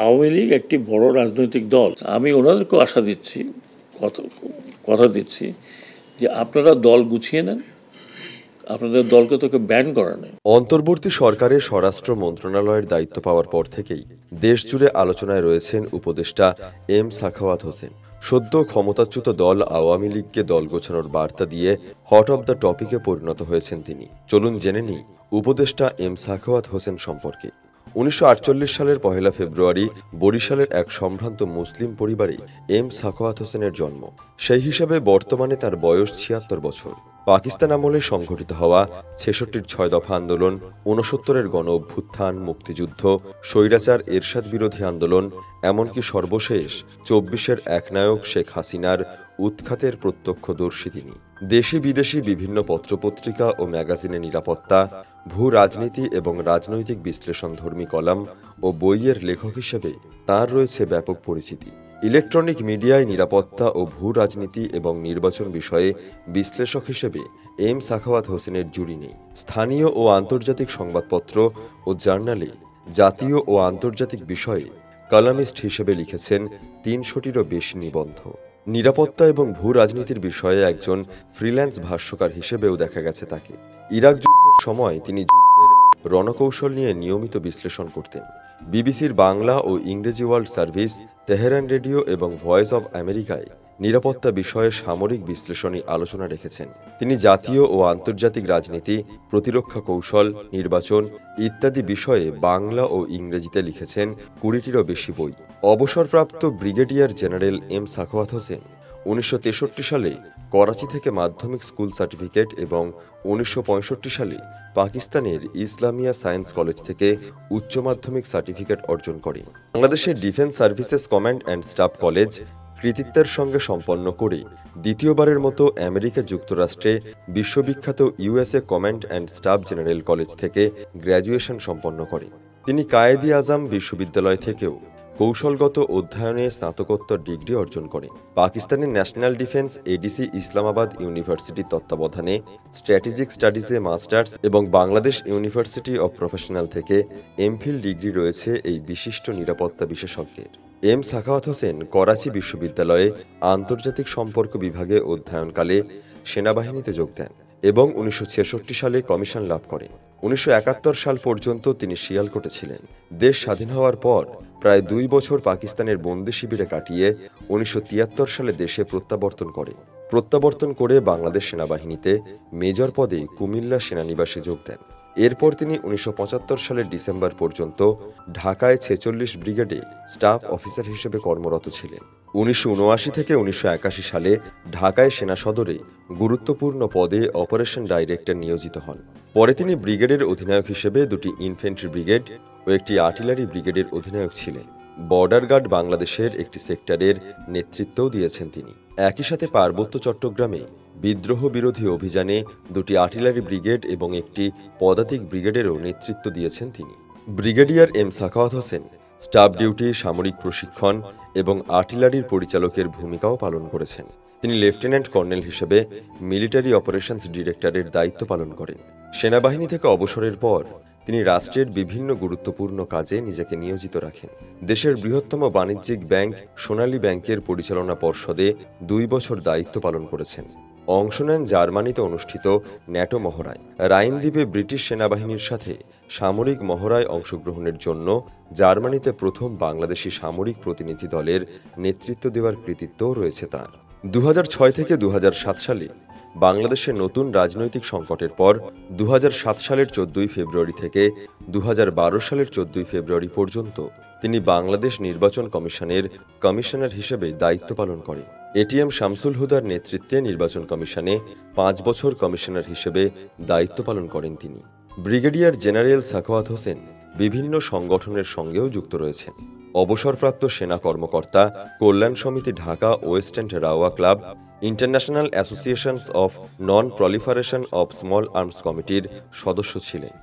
আওয়ামী লীগ একটি বড় রাজনৈতিক দল। আমি ওনাদেরকেও আশা দিচ্ছি, কথা দিচ্ছি যে আপনারা দল গুছিয়ে নেন, আপনাদের দলকে তোকে ব্যান করা নেই। অন্তর্বর্তী সরকারের স্বরাষ্ট্র মন্ত্রণালয়ের দায়িত্ব পাওয়ার পর থেকেই দেশজুড়ে আলোচনায় রয়েছেন উপদেষ্টা এম সাখাওয়াত হোসেন। সদ্য ক্ষমতাচ্যুত দল আওয়ামী লীগকে দল গোছানোর বার্তা দিয়ে হট অব দ্য টপিকে পরিণত হয়েছেন তিনি। চলুন জেনে নিই উপদেষ্টা এম সাখাওয়াত হোসেন সম্পর্কে। ১৯৪৮ সালের ১ ফেব্রুয়ারি বরিশালের এক সম্ভ্রান্ত মুসলিম পরিবারে এম সাখাওয়াত হোসেনের জন্ম। সেই হিসাবে বর্তমানে তার বয়স ৭৬ বছর। পাকিস্তান আমলে সংঘটিত হওয়া ৬৬-র ৬ দফা আন্দোলন, ৬৯-এর গণ অভ্যুত্থান, মুক্তিযুদ্ধ, স্বৈরাচার এরশাদ বিরোধী আন্দোলন, এমনকি সর্বশেষ ২৪-এর একনায়ক শেখ হাসিনার উৎখাতের প্রত্যক্ষদর্শী তিনি। দেশি বিদেশি বিভিন্ন পত্রপত্রিকা ও ম্যাগাজিনে নিরাপত্তা, ভূ রাজনীতি এবং রাজনৈতিক বিশ্লেষণধর্মী কলাম ও বইয়ের লেখক হিসেবে তাঁর রয়েছে ব্যাপক পরিচিতি। ইলেকট্রনিক মিডিয়ায় নিরাপত্তা ও ভূ রাজনীতি এবং নির্বাচন বিষয়ে বিশ্লেষক হিসেবে এম সাখাওয়াত হোসেনের জুড়ি নেই। স্থানীয় ও আন্তর্জাতিক সংবাদপত্র ও জার্নালে জাতীয় ও আন্তর্জাতিক বিষয়ে কলামিস্ট হিসেবে লিখেছেন ৩০০টিরও বেশি নিবন্ধ। নিরাপত্তা এবং ভূ রাজনীতির বিষয়ে একজন ফ্রিল্যান্স ভাষ্যকার হিসেবেও দেখা গেছে তাকে। ইরাক যুদ্ধের সময় তিনি যুদ্ধের রণকৌশল নিয়ে নিয়মিত বিশ্লেষণ করতেন। বিবিসির বাংলা ও ইংরেজি ওয়ার্ল্ড সার্ভিস, তেহরান রেডিও এবং ভয়েস অব আমেরিকায় নিরাপত্তা বিষয়ে সামরিক বিশ্লেষণী আলোচনা রেখেছেন। তিনি জাতীয় ও আন্তর্জাতিক রাজনীতি, প্রতিরক্ষা কৌশল, নির্বাচন ইত্যাদি বিষয়ে বাংলা ও ইংরেজিতে লিখেছেন ২০টিরও বেশি বই। অবসরপ্রাপ্ত brigadier general M Sakhawat Hossain ১৯৬৩ সালে করাচি থেকে মাধ্যমিক স্কুল সার্টিফিকেট এবং ১৯৬৫ সালে পাকিস্তানের ইসলামিয়া সায়েন্স কলেজ থেকে উচ্চ মাধ্যমিক সার্টিফিকেট অর্জন করেন। বাংলাদেশের defence services command and staff college কৃতিত্বের সঙ্গে সম্পন্ন করে দ্বিতীয়বারের মতো আমেরিকা যুক্তরাষ্ট্রে বিশ্ববিখ্যাত USA command and staff general college থেকে গ্র্যাজুয়েশন সম্পন্ন করেন। তিনি কায়েদ-ই আজম বিশ্ববিদ্যালয় থেকেও কৌশলগত অধ্যয়নে স্নাতকোত্তর ডিগ্রি অর্জন করেন। পাকিস্তানের ন্যাশনাল ডিফেন্স এডিসি ইসলামাবাদ ইউনিভার্সিটির তত্ত্বাবধানে স্ট্র্যাটেজিক স্টাডিজে মাস্টার্স এবং বাংলাদেশ ইউনিভার্সিটি অব প্রফেশনাল থেকে এমফিল ডিগ্রি রয়েছে এই বিশিষ্ট নিরাপত্তা বিশেষজ্ঞের। এম সাখাওয়াত হোসেন করাচি বিশ্ববিদ্যালয়ে আন্তর্জাতিক সম্পর্ক বিভাগে অধ্যয়নকালে সেনাবাহিনীতে যোগ দেন এবং ১৯৬৬ সালে কমিশন লাভ করেন। ১৯৭১ সাল পর্যন্ত তিনি শিয়ালকোটে ছিলেন। দেশ স্বাধীন হওয়ার পর প্রায় ২ বছর পাকিস্তানের বন্দি শিবিরে কাটিয়ে ১৯৭৩ সালে দেশে প্রত্যাবর্তন করে বাংলাদেশ সেনাবাহিনীতে মেজর পদে কুমিল্লা সেনানিবাসে যোগ দেন। এরপর তিনি ১৯৭৫ সালের ডিসেম্বর পর্যন্ত ঢাকায় ৪৬ ব্রিগেডে স্টাফ অফিসার হিসেবে কর্মরত ছিলেন। ১৯৭৯ থেকে ১৯৮১ সালে ঢাকায় সেনা সদরে গুরুত্বপূর্ণ পদে অপারেশন ডাইরেক্টর নিয়োজিত হন। পরে তিনি ব্রিগেডের অধিনায়ক হিসেবে ২টি ইনফ্যান্ট্রি ব্রিগেড ও একটি আর্টিলারি ব্রিগেডের অধিনায়ক ছিলেন। বর্ডার গার্ড বাংলাদেশের একটি সেক্টরের নেতৃত্বও দিয়েছেন তিনি। একই সাথে পার্বত্য চট্টগ্রামে বিদ্রোহ বিরোধী অভিযানে ২টি আর্টিলারি ব্রিগেড এবং একটি পদাতিক ব্রিগেডেরও নেতৃত্ব দিয়েছেন তিনি। Brigadier M Sakhawat Hossain staff duty, সামরিক প্রশিক্ষণ এবং আর্টিলারির পরিচালকের ভূমিকাও পালন করেছেন। তিনি লেফটেন্যান্ট কর্নেল হিসেবে মিলিটারি অপারেশনস ডিরেক্টরের দায়িত্ব পালন করেন। সেনাবাহিনী থেকে অবসরের পর তিনি রাষ্ট্রের বিভিন্ন গুরুত্বপূর্ণ কাজে নিজেকে নিয়োজিত রাখেন। দেশের বৃহত্তম বাণিজ্যিক ব্যাংক সোনালী ব্যাংকের পরিচালনা পর্ষদে ২ বছর দায়িত্ব পালন করেছেন। অংশ নেন জার্মানিতে অনুষ্ঠিত ন্যাটো মহড়ায়। রাইন দ্বীপে ব্রিটিশ সেনাবাহিনীর সাথে সামরিক মহড়ায় অংশগ্রহণের জন্য জার্মানিতে প্রথম বাংলাদেশি সামরিক প্রতিনিধি দলের নেতৃত্ব দেওয়ার কৃতিত্বও রয়েছে তাঁর। ২০০৬ থেকে ২০০৭ সালে বাংলাদেশের নতুন রাজনৈতিক সংকটের পর ২০০৭ সালের ১৪ই ফেব্রুয়ারি থেকে ২০১২ সালের ১৪ই ফেব্রুয়ারি পর্যন্ত তিনি বাংলাদেশ নির্বাচন কমিশনের কমিশনার হিসেবে দায়িত্ব পালন করেন। এটিএম শামসুল হুদার নেতৃত্বে নির্বাচন কমিশনে ৫ বছর কমিশনার হিসেবে দায়িত্ব পালন করেন তিনি। ব্রিগেডিয়ার জেনারেল সাখাওয়াত হোসেন বিভিন্ন সংগঠনের সঙ্গেও যুক্ত রয়েছেন। অবসরপ্রাপ্ত সেনা কর্মকর্তা, কল্যাণ সমিতি ঢাকা ওয়েস্ট এন্ড রাওয়া club, international associations of non proliferation of small arms কমিটির সদস্য ছিলেন।